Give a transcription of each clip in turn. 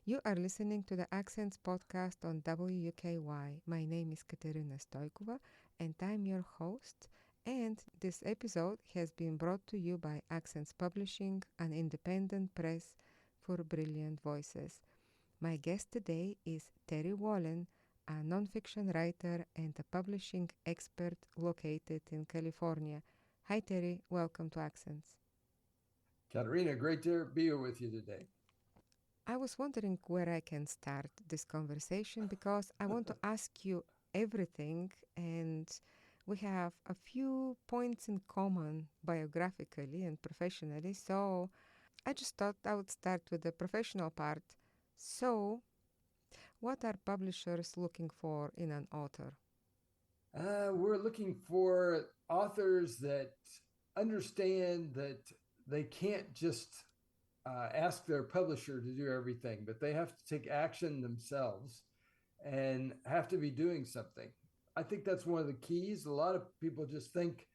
You are listening to the Accents podcast on WUKY. My name is Katerina Stoykova and I'm your host. And this episode has been brought to you by Accents Publishing, an independent press for brilliant voices. My guest today is Terry Whalin, a nonfiction writer and a publishing expert located in California. Hi Terry, welcome to Accents. Katerina, great to be here with you today. I was wondering where I can start this conversation because I want to ask you everything, and we have a few points in common biographically and professionally. So I just thought I would start with the professional part. So, what are publishers looking for in an author? We're looking for authors that understand that they can't just ask their publisher to do everything, but they have to take action themselves and have to be doing something. I think that's one of the keys. A lot of people just think,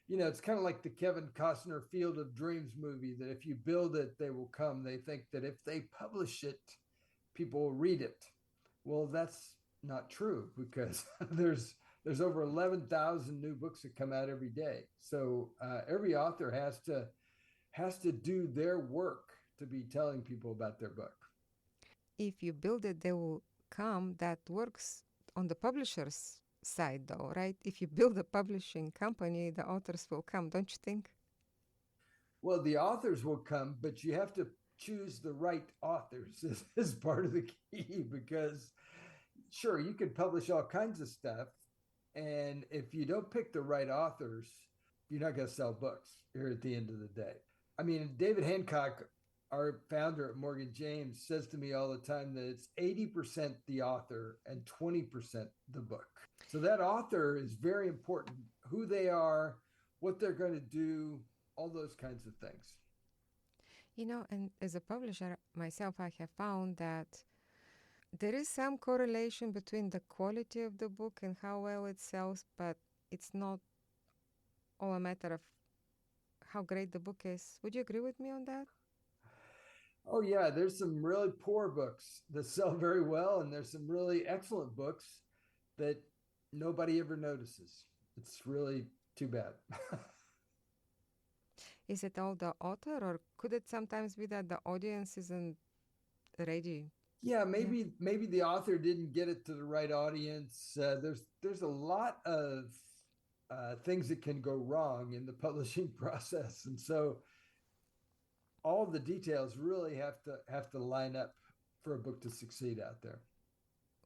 it's kind of like the Kevin Costner Field of Dreams movie that if you build it, they will come. They think that if they publish it, people will read it. Well, that's not true because there's over 11,000 new books that come out every day. So every author has to do their work to be telling people about their book. If you build it, they will come. That works on the publisher's side, though, right? If you build a publishing company, the authors will come, don't you think? Well, the authors will come, but you have to choose the right authors as part of the key because sure, you could publish all kinds of stuff. And if you don't pick the right authors, you're not going to sell books here at the end of the day. I mean, David Hancock, our founder at Morgan James, says to me all the time that it's 80% the author and 20% the book. So that author is very important, who they are, what they're going to do, all those kinds of things. And as a publisher myself, I have found that there is some correlation between the quality of the book and how well it sells, but it's not all a matter of how great the book is. Would you agree with me on that? Oh, yeah, there's some really poor books that sell very well, and there's some really excellent books that nobody ever notices. It's really too bad. Is it all the author, or could it sometimes be that the audience isn't ready? Yeah, Yeah. maybe the author didn't get it to the right audience. There's a lot of things that can go wrong in the publishing process, and so all the details really have to line up for a book to succeed out there.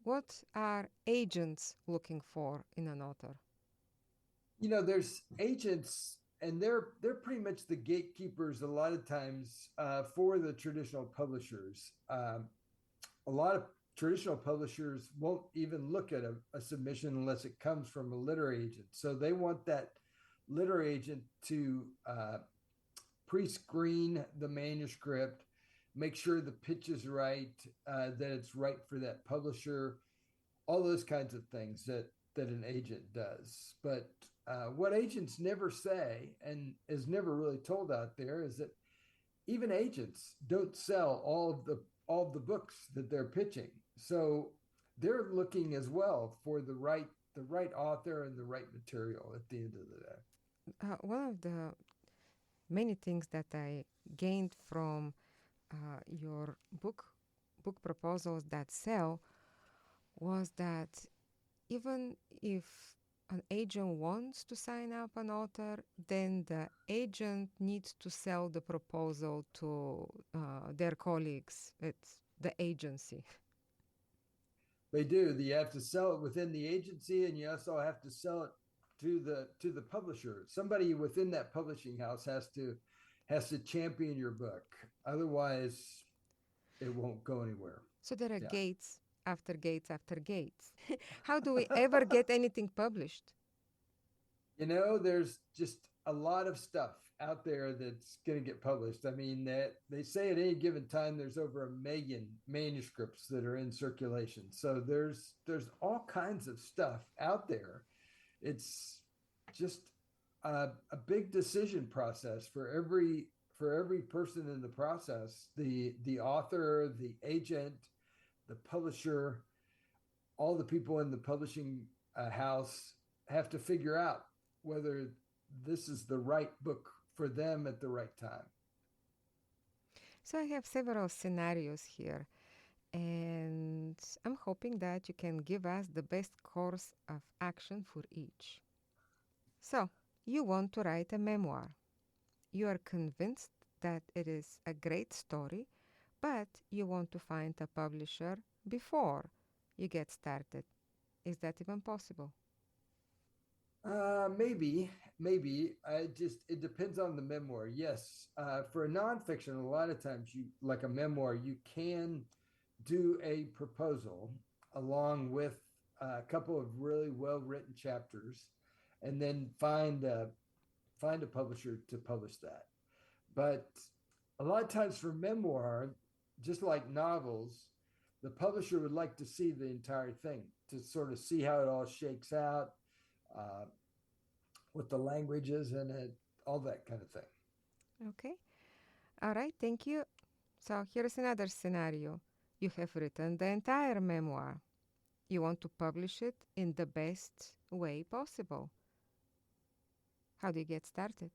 What are agents looking for in an author? There's agents, and they're pretty much the gatekeepers a lot of times for the traditional publishers. A lot of traditional publishers won't even look at a submission unless it comes from a literary agent. So they want that literary agent to pre-screen the manuscript, make sure the pitch is right, that it's right for that publisher, all those kinds of things that an agent does. But what agents never say and is never really told out there is that even agents don't sell all of the books that they're pitching. So they're looking as well for the right author and the right material at the end of the day. One of the many things that I gained from your book proposals that sell was that even if an agent wants to sign up an author, then the agent needs to sell the proposal to their colleagues at the agency. They do. You have to sell it within the agency, and you also have to sell it to the publisher. Somebody within that publishing house has to champion your book. Otherwise, it won't go anywhere. So there are Yeah. gates after gates after gates. How do we ever get anything published? There's just a lot of stuff out there that's going to get published. I mean, that they say at any given time there's over 1 million manuscripts that are in circulation. So there's all kinds of stuff out there. It's just a big decision process for for every person in the process, the author, the agent, the publisher, all the people in the publishing house have to figure out whether this is the right book for them at the right time. So I have several scenarios here, and I'm hoping that you can give us the best course of action for each. So, you want to write a memoir. You are convinced that it is a great story, but you want to find a publisher before you get started. Is that even possible? Maybe. I just it depends on the memoir. Yes, for a nonfiction, a lot of times you like a memoir, you can do a proposal along with a couple of really well written chapters, and then find a publisher to publish that. But a lot of times for memoir, just like novels, the publisher would like to see the entire thing to sort of see how it all shakes out, uh, what the language is in it, all that kind of thing. Okay. All right, thank you. So, here's another scenario. You have written the entire memoir. You want to publish it in the best way possible. How do you get started?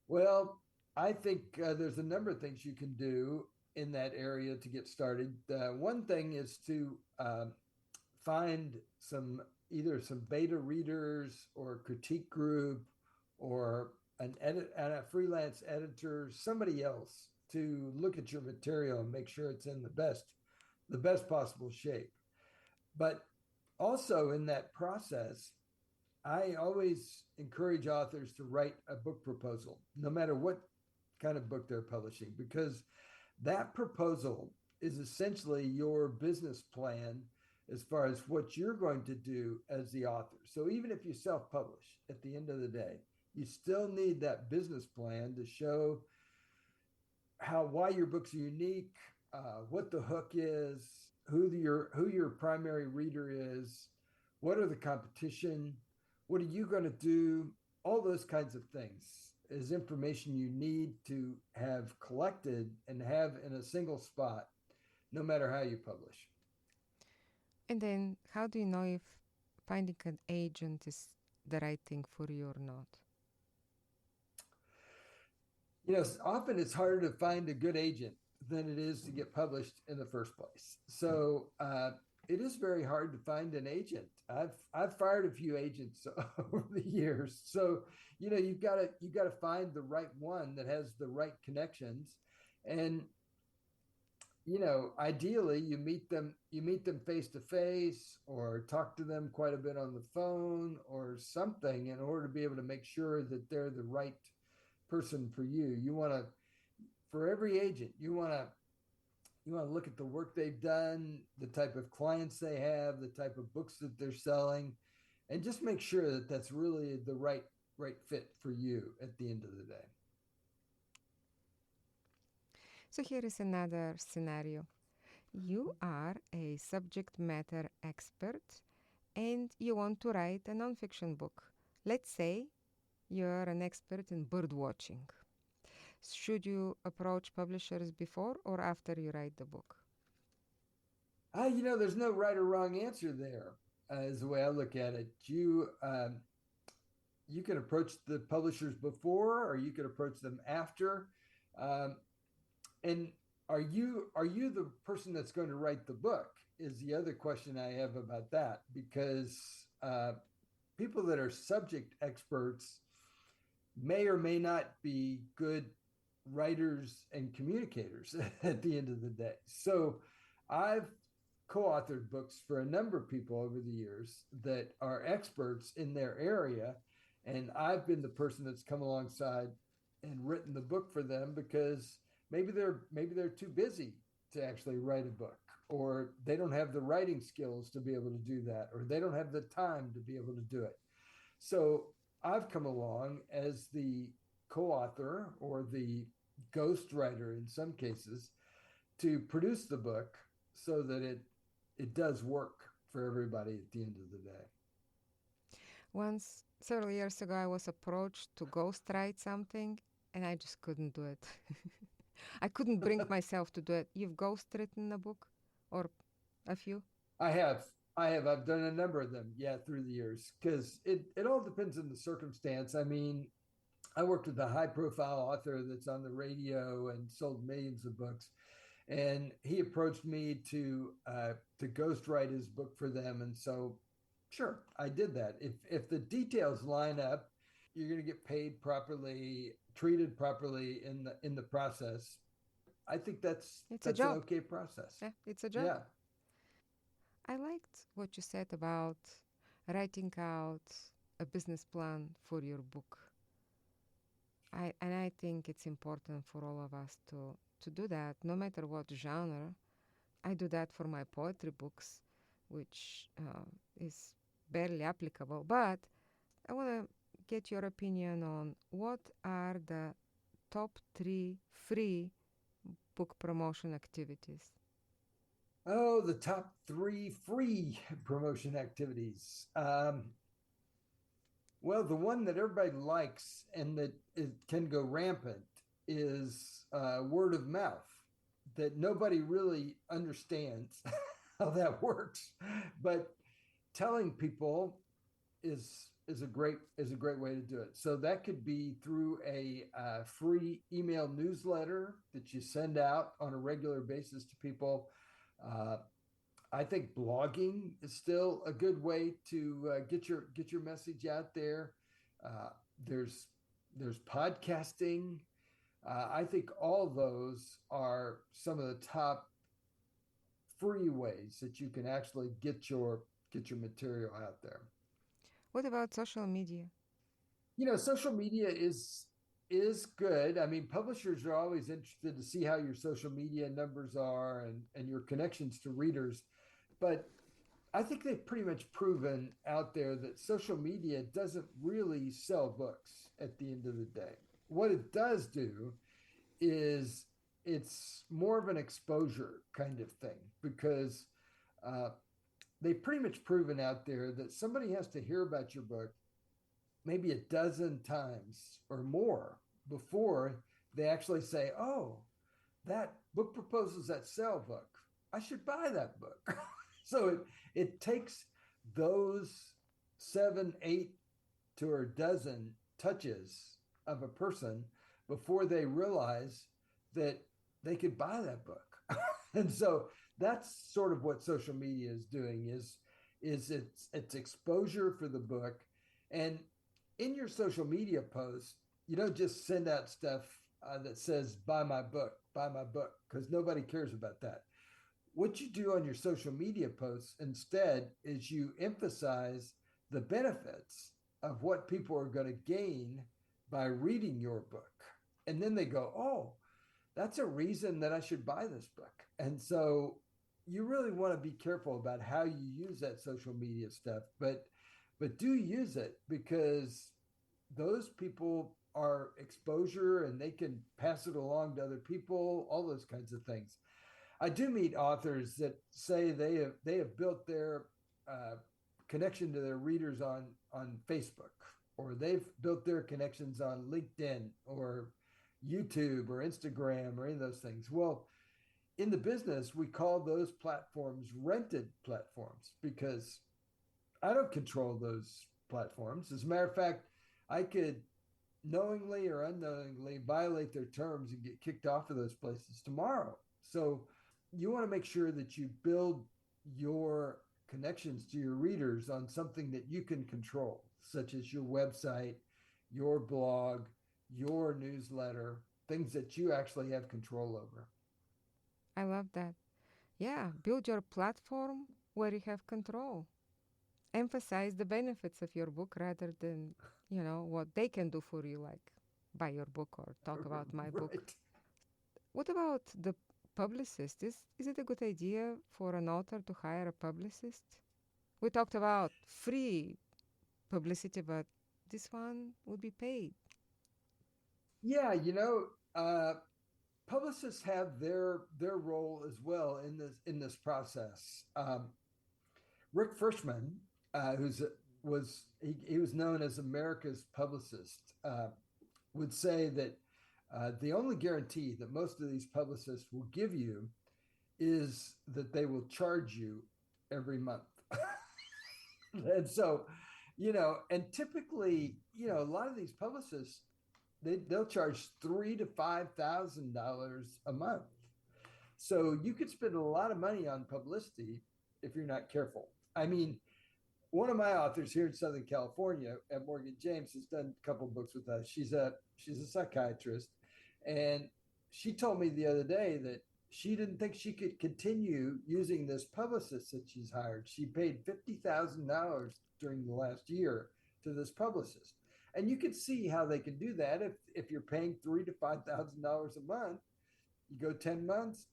Well, I think there's a number of things you can do in that area to get started. One thing is to find some either some beta readers or critique group or a freelance editor, somebody else to look at your material and make sure it's in the best possible shape. But also in that process, I always encourage authors to write a book proposal, no matter what kind of book they're publishing, because that proposal is essentially your business plan as far as what you're going to do as the author. So even if you self publish at the end of the day, you still need that business plan to show how why your book's unique, what the hook is, who your primary reader is, what are the competition, what are you going to do, all those kinds of things is information you need to have collected and have in a single spot, no matter how you publish. And then, how do you know if finding an agent is the right thing for you or not? Often it's harder to find a good agent than it is to get published in the first place. So it is very hard to find an agent. I've fired a few agents over the years. So you've got to find the right one that has the right connections, and ideally you meet them face to face or talk to them quite a bit on the phone or something in order to be able to make sure that they're the right person for you. You want to For every agent, you want to look at the work they've done, the type of clients they have, the type of books that they're selling, and just make sure that that's really the right fit for you at the end of the day. So, here is another scenario. You are a subject matter expert and you want to write a nonfiction book. Let's say you're an expert in bird watching. Should you approach publishers before or after you write the book? There's no right or wrong answer there. Is the way I look at it. You can approach the publishers before, or you can approach them after. Um, and are you the person that's going to write the book? Is the other question I have about that, because people that are subject experts may or may not be good writers and communicators at the end of the day. So I've co-authored books for a number of people over the years that are experts in their area, and I've been the person that's come alongside and written the book for them because maybe they're too busy to actually write a book, or they don't have the writing skills to be able to do that, or they don't have the time to be able to do it. So I've come along as the co-author or the ghostwriter in some cases to produce the book so that it does work for everybody at the end of the day. Once, several years ago, I was approached to ghostwrite something, and I just couldn't do it. I couldn't bring myself to do it. You've ghostwritten a book or a few? I have. I've done a number of them, yeah, through the years, because it all depends on the circumstance. I mean, I worked with a high profile author that's on the radio and sold millions of books. And he approached me to ghostwrite his book for them. And so, sure, I did that. If the details line up, you're going to get paid properly, treated properly in the process. I think It's a that's an job. okay process. Yeah, it's a job. Yeah. I liked what you said about writing out a business plan for your book. I think it's important for all of us to do that, no matter what genre. I do that for my poetry books, which is barely applicable. But I want to get your opinion on what are the top three free book promotion activities. Oh, the top three free promotion activities. Well, the one that everybody likes and that it can go rampant is word of mouth. That nobody really understands how that works, but telling people is a great way to do it. So that could be through a free email newsletter that you send out on a regular basis to people. Uh, I think blogging is still a good way to get your message out there. Uh, there's there's podcasting. I think all those are some of the top free ways that you can actually get your material out there. What about social media? You know, social media is good. I mean, publishers are always interested to see how your social media numbers are and your connections to readers. But I think they've pretty much proven out there that social media doesn't really sell books at the end of the day. What it does do is it's more of an exposure kind of thing because uh, they've pretty much proven out there that somebody has to hear about your book maybe a dozen times or more before they actually say, "Oh, that book proposals that sell book. I should buy that book." So it takes those seven, eight to a dozen touches of a person before they realize that they could buy that book. And so that's sort of what social media is doing is it's exposure for the book. And in your social media posts, you don't just send out stuff that says buy my book, because nobody cares about that. What you do on your social media posts instead is you emphasize the benefits of what people are going to gain by reading your book. And then they go, "Oh, that's a reason that I should buy this book." And so you really want to be careful about how you use that social media stuff, but do use it because those people are exposure and they can pass it along to other people, all those kinds of things. I do meet authors that say they have built their uh, connection to their readers on Facebook, or they've built their connections on LinkedIn or YouTube or Instagram or any of those things. Well, in the business, we call those platforms rented platforms because I don't control those platforms. As a matter of fact, I could knowingly or unknowingly violate their terms and get kicked off of those places tomorrow. So you want to make sure that you build your connections to your readers on something that you can control, such as your website, your blog, your newsletter, things that you actually have control over. I love that. Yeah, build your platform where you have control. Emphasize the benefits of your book rather than, what they can do for you, like buy your book or talk about my book. Right. What about the publicist? Is it a good idea for an author to hire a publicist? We talked about free publicity, but this one would be paid. Yeah, publicists have their role as well in this process. Rick Frischman, who's was he was known as America's publicist, would say that The only guarantee that most of these publicists will give you is that they will charge you every month. And so, and typically, a lot of these publicists, they'll charge $3,000 to $5,000 a month. So you could spend a lot of money on publicity if you're not careful. I mean, one of my authors here in Southern California at Morgan James has done a couple of books with us. She's a psychiatrist, and she told me the other day that she didn't think she could continue using this publicist that she's hired. She paid $50,000 during the last year to this publicist, and you can see how they can do that if you're paying $3,000 to $5,000 a month. You go 10 months,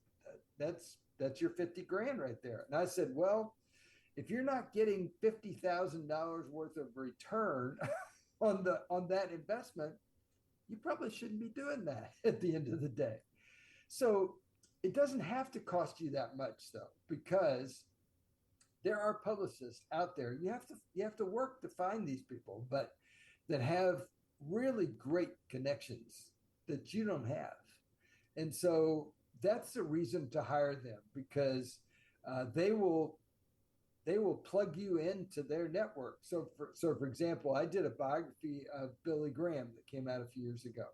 that's your 50 grand right there. And I said, well, if you're not getting $50,000 worth of return on that investment, you probably shouldn't be doing that at the end of the day. So it doesn't have to cost you that much though, because there are publicists out there. You have to work to find these people, but that have really great connections that you don't have. And so that's the reason to hire them, because they will plug you into their network. So for example, I did a biography of Billy Graham that came out a few years ago.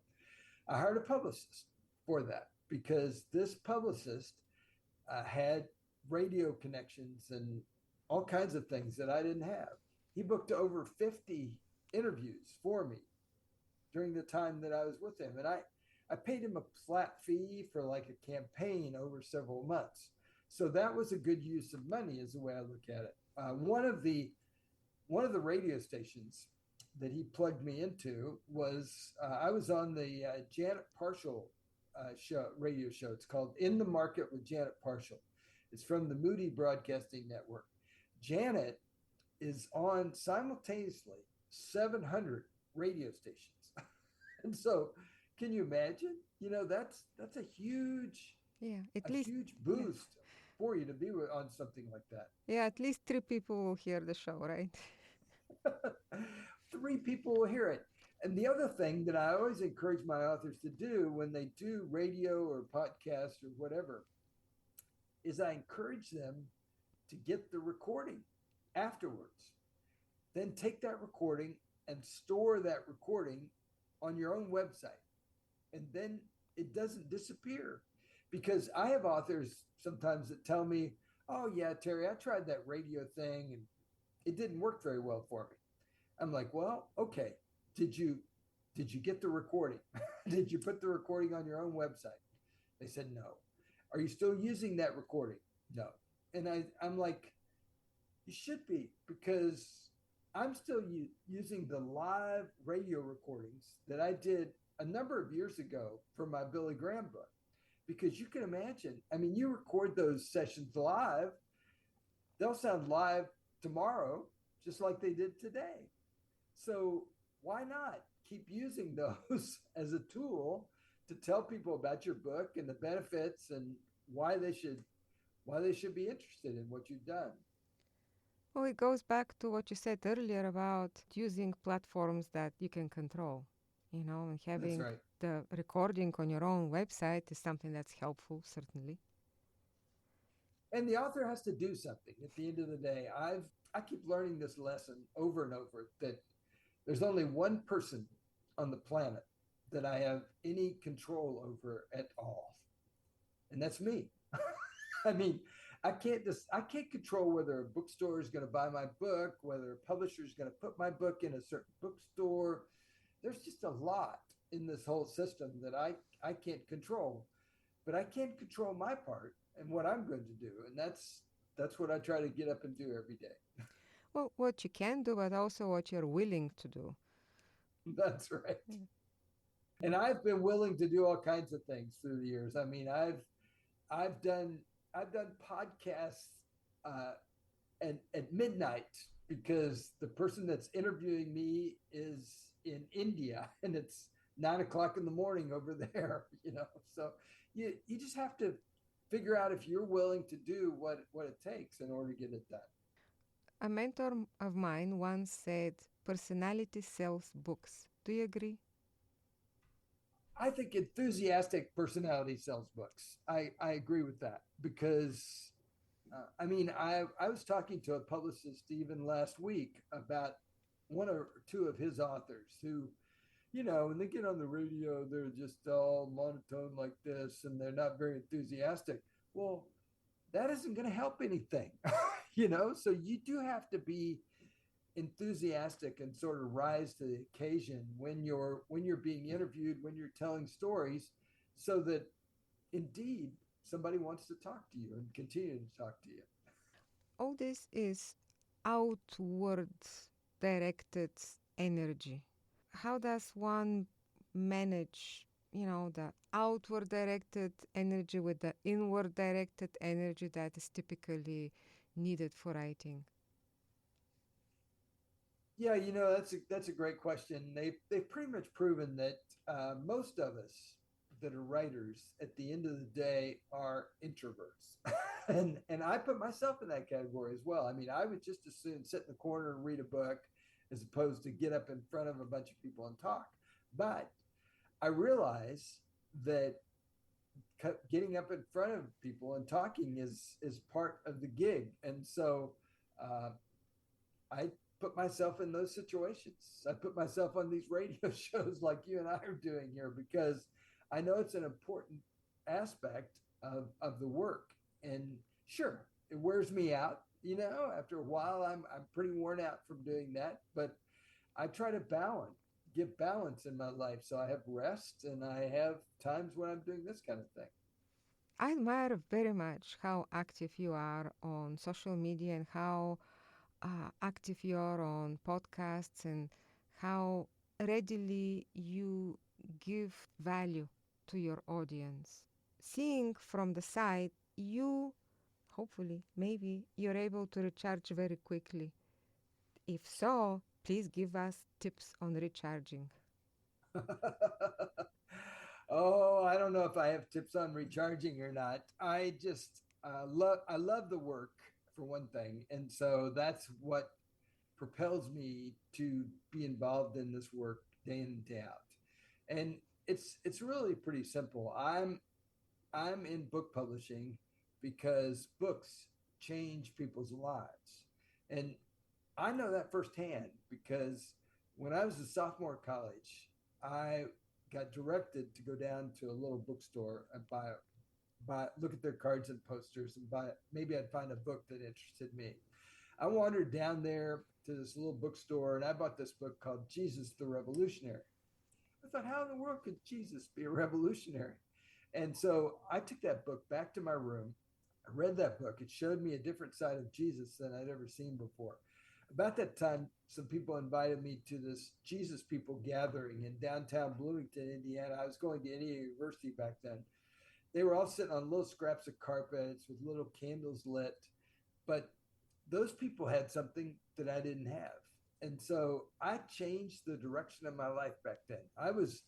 I hired a publicist for that because this publicist had radio connections and all kinds of things that I didn't have. He booked over 50 interviews for me during the time that I was with him. And I paid him a flat fee for like a campaign over several months. So that was a good use of money, is the way I look at it. One of the radio stations that he plugged me into was I was on the Janet Parshall radio show. It's called In the Market with Janet Parshall. It's from the Moody Broadcasting Network. Janet is on simultaneously 700 radio stations. And so can you imagine? That's Yeah, a at least, huge yeah. boost for you to be on something like that. Yeah, at least three people will hear the show, right? Three people will hear it. And the other thing that I always encourage my authors to do when they do radio or podcast or whatever is I encourage them to get the recording afterwards. Then take that recording and store that recording on your own website. And then it doesn't disappear. Because I have authors sometimes that tell me, oh, yeah, Terry, I tried that radio thing and it didn't work very well for me. I'm like, well, okay. Did you get the recording? Did you put the recording on your own website? They said no. Are you still using that recording? No. And I'm like, you should be, because I'm still using the live radio recordings that I did a number of years ago for my Billy Graham book. Because you can imagine, I mean, you record those sessions live, they'll sound live tomorrow, just like they did today. So why not keep using those as a tool to tell people about your book and the benefits and why they should be interested in what you've done. Well, it goes back to what you said earlier about using platforms that you can control, and That's having right. the recording on your own website is something that's helpful, certainly. And the author has to do something at the end of the day. I keep learning this lesson over and over that there's only one person on the planet that I have any control over at all, and that's me. I mean, I can't control whether a bookstore is going to buy my book, whether a publisher is going to put my book in a certain bookstore. There's just a lot in this whole system that I can't control, but I can control my part and what I'm going to do, and that's what I try to get up and do every day. Well, what you can do, but also what you're willing to do. That's right. Yeah. And I've been willing to do all kinds of things through the years. I mean, I've done I've done podcasts uh, at midnight because the person that's interviewing me is in India and it's 9 o'clock in the morning over there. So you just have to figure out if you're willing to do what it takes in order to get it done. A mentor of mine once said, personality sells books. Do you agree? I think enthusiastic personality sells books. I agree with that because I mean, I was talking to a publicist even last week about one or two of his authors who, when they get on the radio, they're just all monotone like this and they're not very enthusiastic. Well, that isn't going to help anything, So you do have to be enthusiastic and sort of rise to the occasion when you're being interviewed, when you're telling stories, so that indeed somebody wants to talk to you and continue to talk to you. All this is outward directed energy. How does one manage, the outward directed energy with the inward directed energy that is typically needed for writing? Yeah, that's a great question. They've pretty much proven that most of us that are writers at the end of the day are introverts, and I put myself in that category as well. I mean, I would just as soon sit in the corner and read a book as opposed to get up in front of a bunch of people and talk. But I realize that getting up in front of people and talking is part of the gig, and so uh, I put myself in those situations. I put myself on these radio shows like you and I are doing here because I know it's an important aspect of the work. And sure, it wears me out. After a while, I'm pretty worn out from doing that. But I try to give balance in my life. So I have rest and I have times when I'm doing this kind of thing. I admire very much how active you are on social media and how active you are on podcasts and how readily you give value to your audience. Seeing from the side, you hopefully, maybe you're able to recharge very quickly. If so, please give us tips on recharging. Oh, I don't know if I have tips on recharging or not. I love the work for one thing, and so that's what propels me to be involved in this work day in and day out. And it's really pretty simple. I'm in book publishing because books change people's lives, and I know that firsthand because when I was a sophomore in college, I got directed to go down to a little bookstore and look at their cards and posters and buy maybe I'd find a book that interested me. I wandered down there to this little bookstore and I bought this book called Jesus the Revolutionary. I thought, how in the world could Jesus be a revolutionary? And so I took that book back to my room. I read that book. It showed me a different side of Jesus than I'd ever seen before. About that time, some people invited me to this Jesus People gathering in downtown Bloomington, Indiana. I was going to Indiana University back then. They were all sitting on little scraps of carpets with little candles lit, but those people had something that I didn't have. And so I changed the direction of my life back then. I was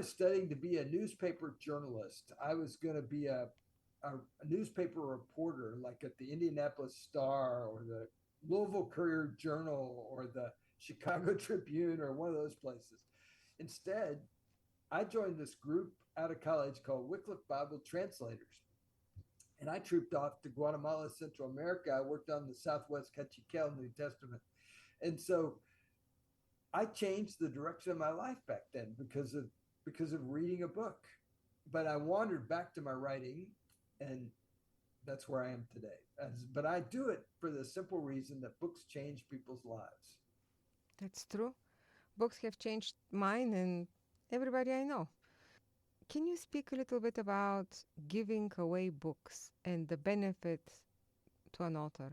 studying to be a newspaper journalist. I was going to be a newspaper reporter, like at the Indianapolis Star or the Louisville Courier Journal or the Chicago Tribune or one of those places. Instead, I joined this group out of college called Wycliffe Bible Translators. And I trooped off to Guatemala, Central America. I worked on the Southwest Cachiquel New Testament. And so I changed the direction of my life back then because of reading a book. But I wandered back to my writing, and that's where I am today. But I do it for the simple reason that books change people's lives. That's true. Books have changed mine and everybody I know. Can you speak a little bit about giving away books and the benefit to an author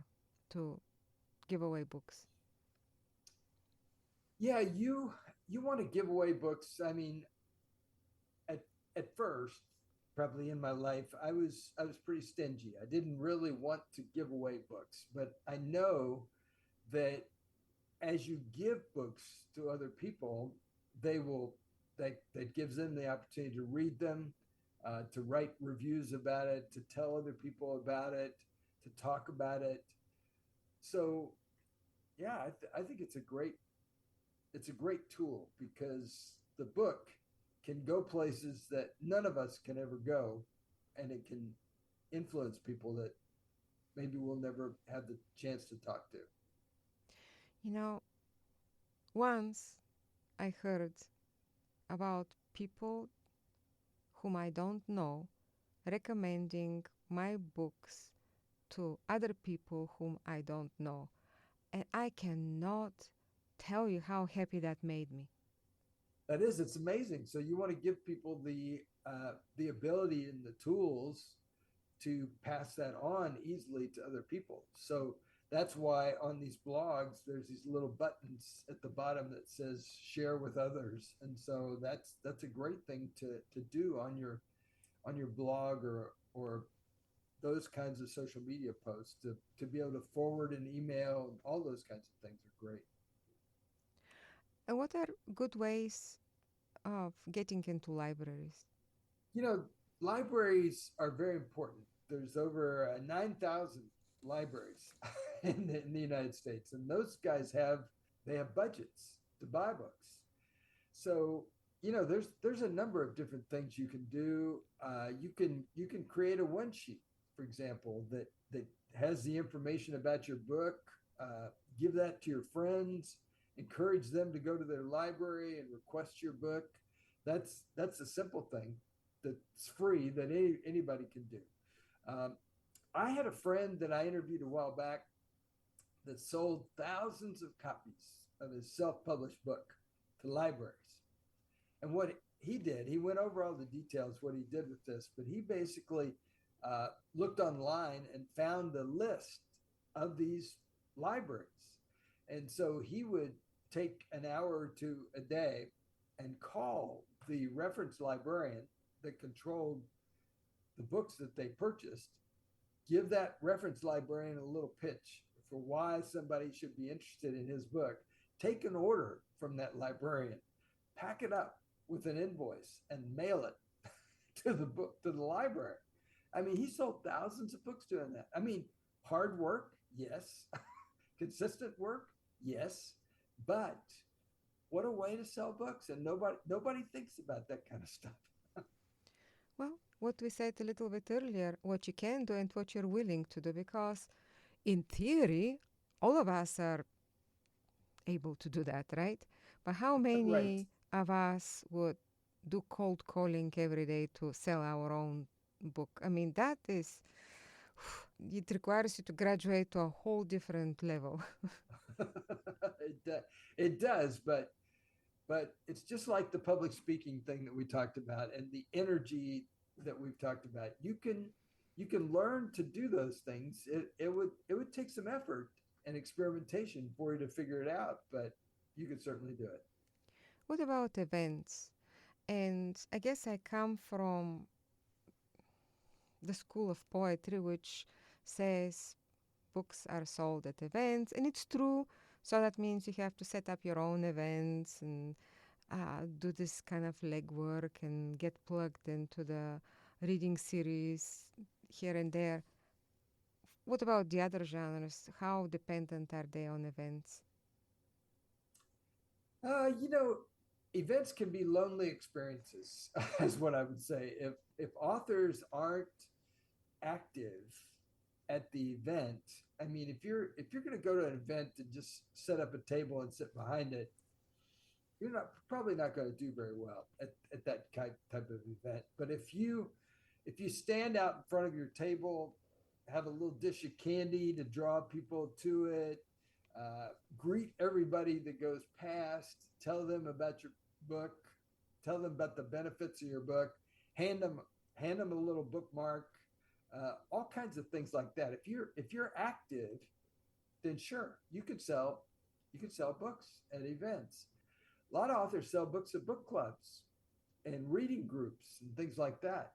to give away books? Yeah, you want to give away books. I mean, at at first, probably in my life, I was pretty stingy. I didn't really want to give away books, but I know that as you give books to other people, they will that gives them the opportunity to read them, to write reviews about it, to tell other people about it, to talk about it. So yeah, I think it's a great tool because the book can go places that none of us can ever go, and it can influence people that maybe we'll never have the chance to talk to. You know, once I heard about people whom I don't know recommending my books to other people whom I don't know. And I cannot tell you how happy that made me. That is, it's amazing. So you want to give people the ability and the tools to pass that on easily to other people. So that's why on these blogs there's these little buttons at the bottom that says share with others. And so that's a great thing to do on your blog or those kinds of social media posts to be able to forward an email. All those kinds of things are great. And what are good ways of getting into libraries? You know, libraries are very important. There's over 9,000 libraries in the United States, and those guys they have budgets to buy books. So there's a number of different things you can do. You can create a one sheet, for example, that has the information about your book. Give that to your friends. Encourage them to go to their library and request your book. That's a simple thing that's free that anybody can do. Um, I had a friend that I interviewed a while back that sold thousands of copies of his self-published book to libraries. And what he did, he went over all the details, what he did with this, but he basically looked online and found the list of these libraries. And so he would take an hour or two a day and call the reference librarian that controlled the books that they purchased, give that reference librarian a little pitch for why somebody should be interested in his book, take an order from that librarian, pack it up with an invoice and mail it to the library. I mean, he sold thousands of books doing that. I mean, hard work, yes. Consistent work, yes. But what a way to sell books, and nobody thinks about that kind of stuff. Well, what we said a little bit earlier, what you can do and what you're willing to do, because in theory, all of us are able to do that, right? But how Right. many of us would do cold calling every day to sell our own book? I mean, that is, it requires you to graduate to a whole different level. It does, but it's just like the public speaking thing that we talked about and the energy that we've talked about. You can learn to do those things. It would take some effort and experimentation for you to figure it out, but you could certainly do it. What about events? And I guess I come from the school of poetry, which says books are sold at events, and it's true. So that means you have to set up your own events and do this kind of legwork and get plugged into the reading series here and there. What about the other genres? How dependent are they on events? You know, events can be lonely experiences, is what I would say. If authors aren't active at the event, I mean, if you're going to go to an event and just set up a table and sit behind it, you're not probably not going to do very well at that type of event. But if you stand out in front of your table, have a little dish of candy to draw people to it, greet everybody that goes past, tell them about your book, tell them about the benefits of your book, hand them hand them a little bookmark, all kinds of things like that. If you're active, then sure you could sell books at events. A lot of authors sell books at book clubs and reading groups and things like that.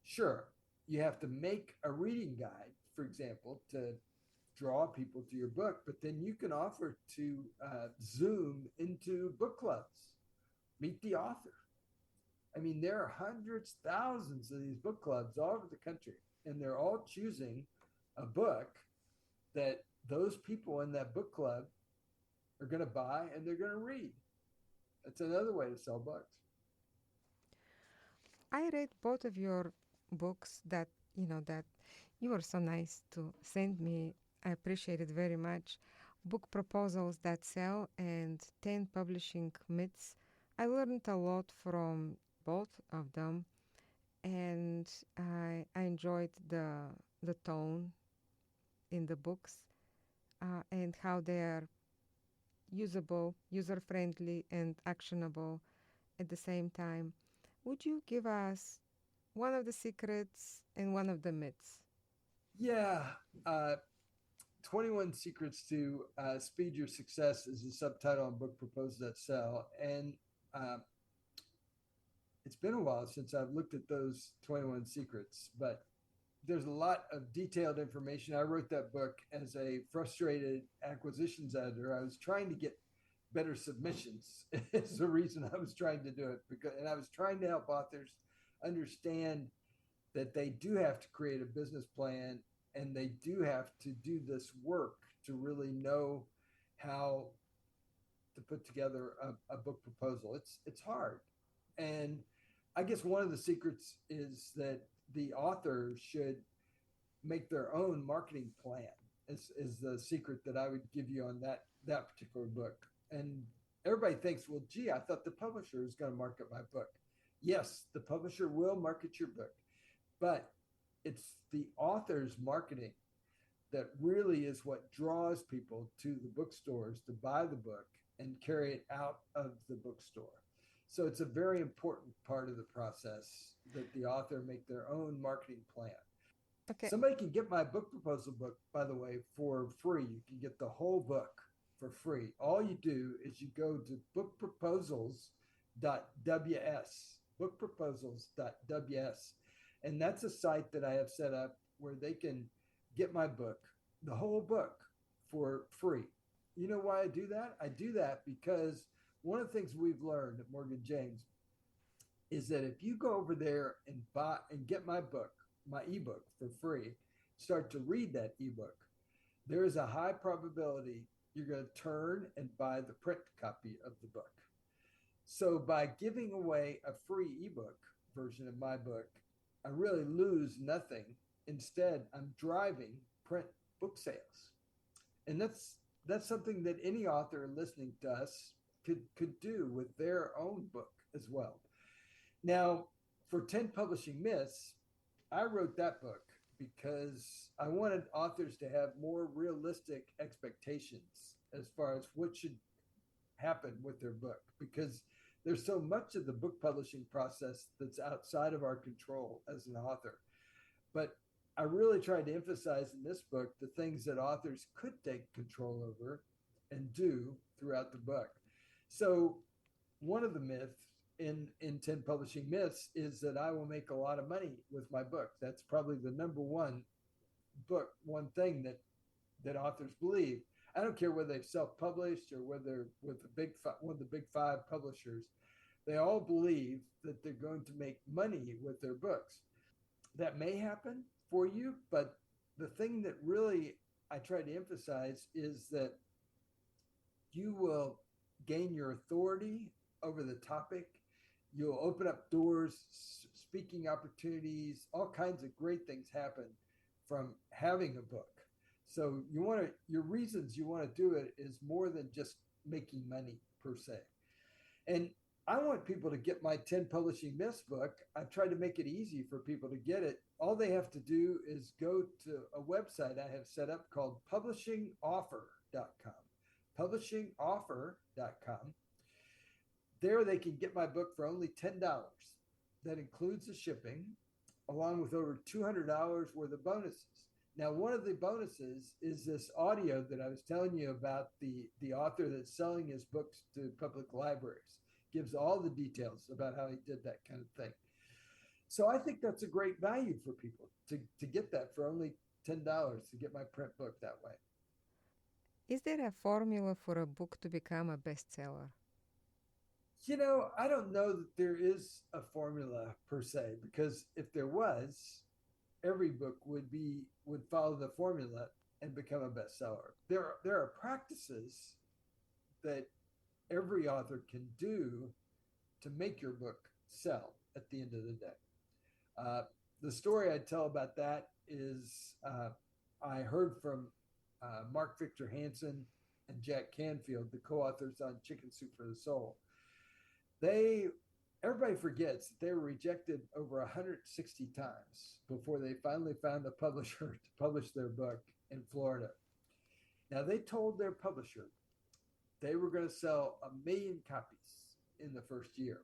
Sure, you have to make a reading guide, for example, to draw people to your book, but then you can offer to Zoom into book clubs, meet the author. I mean, there are hundreds, thousands of these book clubs all over the country, and they're all choosing a book that those people in that book club are going to buy and they're going to read. That's another way to sell books. I read both of your books that, that you were so nice to send me. I appreciate it very much. Book Proposals That Sell and 10 Publishing Myths. I learned a lot from both of them, and I enjoyed the tone in the books, and how they are usable, user friendly, and actionable at the same time. Would you give us one of the secrets and one of the myths? Yeah, uh, 21 Secrets to Speed Your Success is the subtitle on Book Proposals That Sell. And uh, it's been a while since I've looked at those 21 secrets, but there's a lot of detailed information. I wrote that book as a frustrated acquisitions editor. I was trying to get better submissions is the reason I was trying to do it, because and I was trying to help authors understand that they do have to create a business plan and they do have to do this work to really know how to put together a book proposal. It's hard. And I guess one of the secrets is that the author should make their own marketing plan is the secret that I would give you on that particular book. And everybody thinks, well, gee, I thought the publisher was going to market my book. Yes, the publisher will market your book, but it's the author's marketing that really is what draws people to the bookstores to buy the book and carry it out of the bookstore. So it's a very important part of the process that the author make their own marketing plan. Okay. Somebody can get my book proposal book, by the way, for free. You can get the whole book for free. All you do is you go to bookproposals.ws, bookproposals.ws. And that's a site that I have set up where they can get my book, the whole book, for free. You know why I do that? I do that because one of the things we've learned at Morgan James is that if you go over there and buy and get my book, my ebook for free, start to read that ebook, there is a high probability you're going to turn and buy the print copy of the book. So by giving away a free ebook version of my book, I really lose nothing. Instead, I'm driving print book sales. And that's something that any author listening to us could do with their own book as well. Now, for 10 Publishing Myths, I wrote that book because I wanted authors to have more realistic expectations as far as what should happen with their book, because there's so much of the book publishing process that's outside of our control as an author. But I really tried to emphasize in this book the things that authors could take control over and do throughout the book. So one of the myths in 10 Publishing Myths is that I will make a lot of money with my book. That's probably the number one thing that authors believe. I don't care whether they've self-published or whether they're with one of the big five publishers. They all believe that they're going to make money with their books. That may happen for you, but the thing that really I try to emphasize is that you will gain your authority over the topic. You'll open up doors, speaking opportunities, all kinds of great things happen from having a book. So your reasons you want to do it is more than just making money per se. And I want people to get my 10 Publishing Myths book. I've tried to make it easy for people to get it. All they have to do is go to a website I have set up called publishingoffer.com. Publishingoffer.com. There they can get my book for only $10. That includes the shipping, along with over $200 worth of bonuses. Now, one of the bonuses is this audio that I was telling you about, the author that's selling his books to public libraries. Gives all the details about how he did that kind of thing. So I think that's a great value for people to get that for only $10 to get my print book that way. Is there a formula for a book to become a bestseller? I don't know that there is a formula per se, because if there was, every book would follow the formula and become a bestseller. There are practices that every author can do to make your book sell. at the end of the day. Uh, the story I tell about that is I heard from Mark Victor Hansen and Jack Canfield, the co-authors on Chicken Soup for the Soul. They Everybody forgets that they were rejected over 160 times before they finally found a publisher to publish their book in Florida. Now they told their publisher they were going to sell 1 million copies in the first year.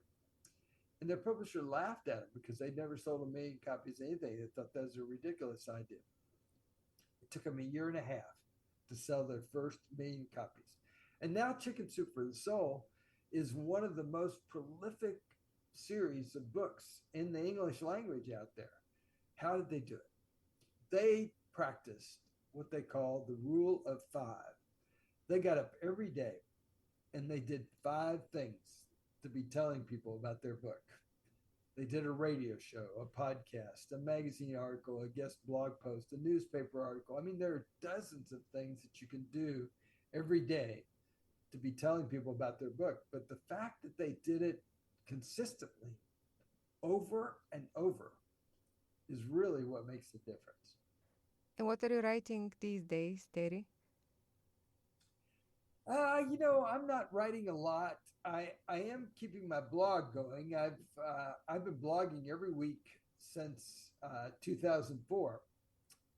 And their publisher laughed at them because they'd never sold 1 million copies of anything. They thought that was a ridiculous idea. It took them a year and a half to sell their first 1 million copies. And now Chicken Soup for the Soul is one of the most prolific series of books in the English language out there. How did they do it? They practiced what they call the rule of five. They got up every day and they did 5 things to be telling people about their book. They did a radio show, a podcast, a magazine article, a guest blog post, a newspaper article. I mean, there are dozens of things that you can do every day to be telling people about their book. But the fact that they did it consistently over and over is really what makes the difference. And what are you writing these days, Terry? I'm not writing a lot. I am keeping my blog going. I've been blogging every week since 2004,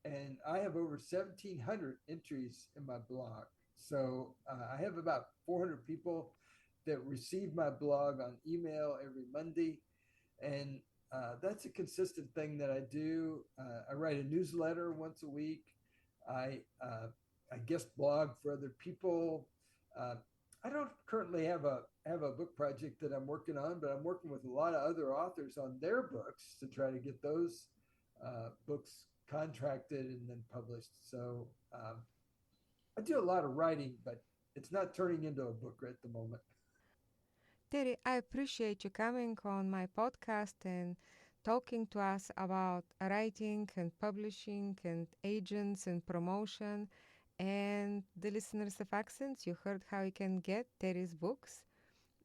and I have over 1,700 entries in my blog. So I have about 400 people that receive my blog on email every Monday, and that's a consistent thing that I do. I write a newsletter once a week. I I guest blog for other people. Uh, I don't currently have a book project that I'm working on, but I'm working with a lot of other authors on their books to try to get those books contracted and then published. So I do a lot of writing, but it's not turning into a book at the moment. Terry, I appreciate you coming on my podcast and talking to us about writing and publishing and agents and promotion. And the listeners of Accents, you heard how you can get Terry's books.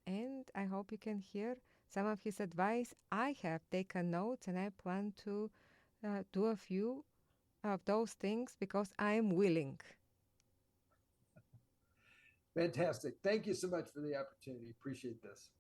And I hope you can hear some of his advice. I have taken notes and I plan to do a few of those things because I am willing. Fantastic. Thank you so much for the opportunity. Appreciate this.